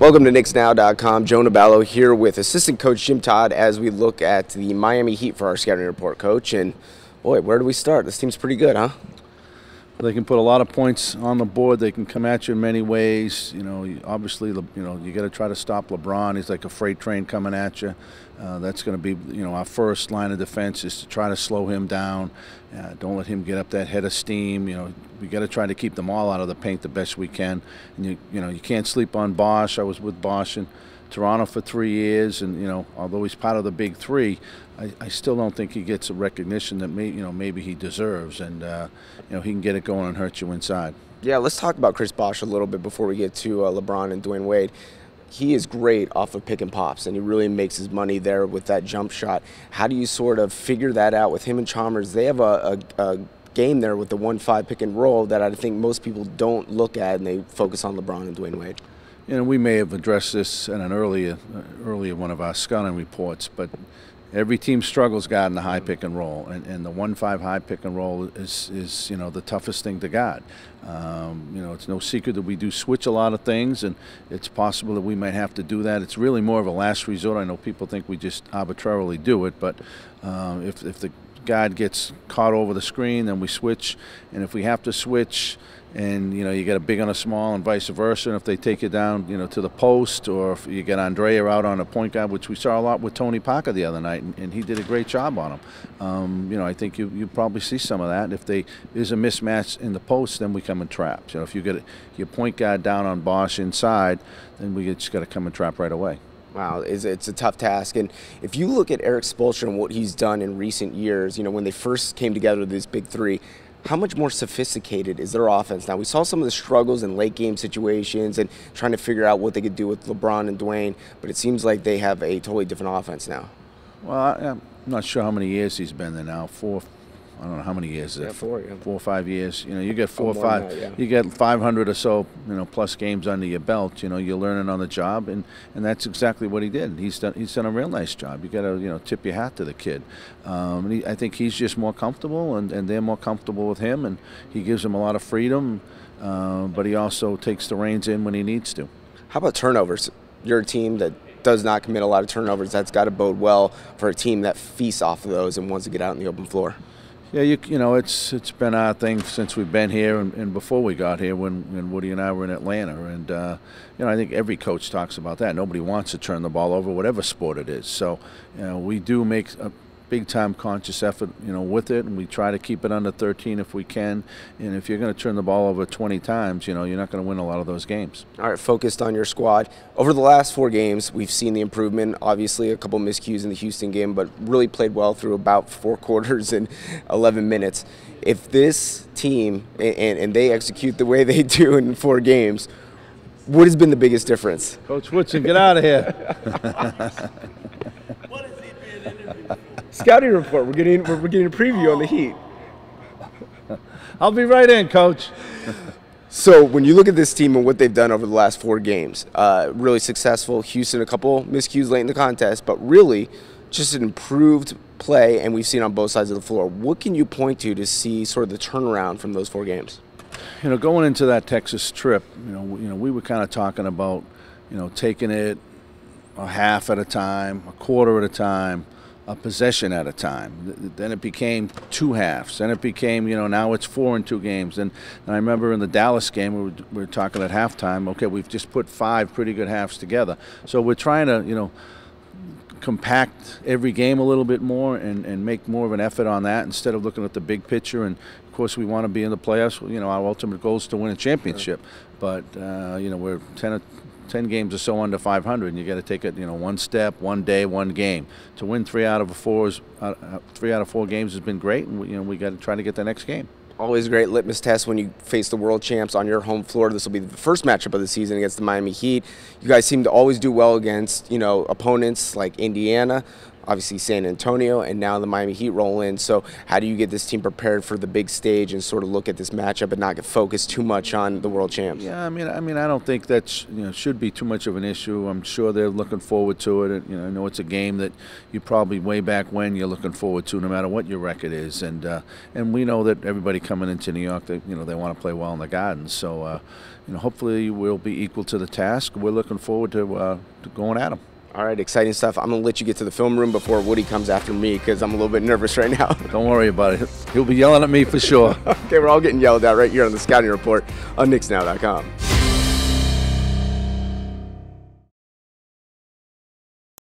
Welcome to KnicksNow.com. Jonah Ballow here with assistant coach Jim Todd as we look at the Miami Heat for our scouting report, coach. And boy, where do we start? This team's pretty good, huh? They can put a lot of points on the board. They can come at you in many ways. You know, obviously, you got to try to stop LeBron. He's like a freight train coming at you. That's going to be, our first line of defense is to try to slow him down. Don't let him get up that head of steam. We got to try to keep them all out of the paint the best we can. And you can't sleep on Bosh. I was with Bosh in Toronto for 3 years, and although he's part of the big three, I still don't think he gets a recognition that maybe he deserves, and he can get it going and hurt you inside. Yeah, let's talk about Chris Bosh a little bit before we get to LeBron and Dwayne Wade. He is great off of pick and pops, and he really makes his money there with that jump shot. How do you sort of figure that out with him and Chalmers? They have a game there with the 1-5 pick and roll that I think most people don't look at, and they focus on LeBron and Dwayne Wade. We may have addressed this in an earlier one of our scouting reports, but every team struggles guarding the high pick and roll, and the 1-5 high pick and roll is the toughest thing to guard. It's no secret that we do switch a lot of things, and it's possible that we might have to do that. It's really more of a last resort. I know people think we just arbitrarily do it, but if the guard gets caught over the screen, then we switch, and if we have to switch, and you get a big on a small and vice versa, and if they take you down to the post, or if you get Andrea out on a point guard, which we saw a lot with Tony Parker the other night, and he did a great job on him. I think you probably see some of that. If there's a mismatch in the post, then we come in traps. If you get your point guard down on Bosh inside, then we just got to come and trap right away. Wow, it's a tough task. And if you look at Erik Spoelstra and what he's done in recent years, when they first came together, this big three, how much more sophisticated is their offense now? We saw some of the struggles in late game situations and trying to figure out what they could do with LeBron and Dwayne, but it seems like they have a totally different offense now. Well, I'm not sure how many years he's been there now. I don't know how many years. Yeah, 4 or 5 years. You get 4 or 5. That, yeah. You get 500 or so, plus games under your belt. You're learning on the job, and that's exactly what he did. He's done a real nice job. You got to tip your hat to the kid. I think he's just more comfortable, and they're more comfortable with him, and he gives them a lot of freedom. But he also takes the reins in when he needs to. How about turnovers? You're a team that does not commit a lot of turnovers. That's got to bode well for a team that feasts off of those and wants to get out in the open floor. Yeah, it's been our thing since we've been here and before we got here when Woody and I were in Atlanta. And, I think every coach talks about that. Nobody wants to turn the ball over, whatever sport it is. So, we do make a big-time conscious effort, with it, and we try to keep it under 13 if we can. And if you're going to turn the ball over 20 times, you're not going to win a lot of those games. All right, focused on your squad. Over the last 4 games, we've seen the improvement. Obviously, a couple miscues in the Houston game, but really played well through about 4 quarters and 11 minutes. If this team, and they execute the way they do in 4 games, what has been the biggest difference? Coach Woodson, get out of here. Scouting report. We're getting a preview on the Heat. I'll be right in, Coach. So when you look at this team and what they've done over the last 4 games, really successful. Houston, a couple miscues late in the contest, but really just an improved play, and we've seen on both sides of the floor. What can you point to see sort of the turnaround from those 4 games? Going into that Texas trip, we were kind of talking about, taking it a half at a time, a quarter at a time, a possession at a time. Then it became 2 halves. Then it became, now it's 4 in 2 games. And I remember in the Dallas game, we were talking at halftime, okay, we've just put 5 pretty good halves together. So we're trying to, compact every game a little bit more and make more of an effort on that instead of looking at the big picture. And, of course, we want to be in the playoffs. Our ultimate goal is to win a championship. Right. But, we're 10 games or so under 500, and you got to take it, one step, one day, one game. To win 3 out of 4 games has been great, and we got to try to get the next game. Always a great litmus test when you face the world champs on your home floor. This will be the first matchup of the season against the Miami Heat. You guys seem to always do well against, opponents like Indiana. obviously San Antonio, and now the Miami Heat roll in. So how do you get this team prepared for the big stage and sort of look at this matchup and not get focused too much on the world champs? Yeah, I mean, I don't think that should be too much of an issue. I'm sure they're looking forward to it. I know it's a game that you probably way back when you're looking forward to, no matter what your record is. And we know that everybody coming into New York, they want to play well in the Garden. So hopefully we'll be equal to the task. We're looking forward to going at them. All right, exciting stuff. I'm going to let you get to the film room before Woody comes after me because I'm a little bit nervous right now. Don't worry about it. He'll be yelling at me for sure. Okay, we're all getting yelled at right here on the Scouting Report on KnicksNow.com.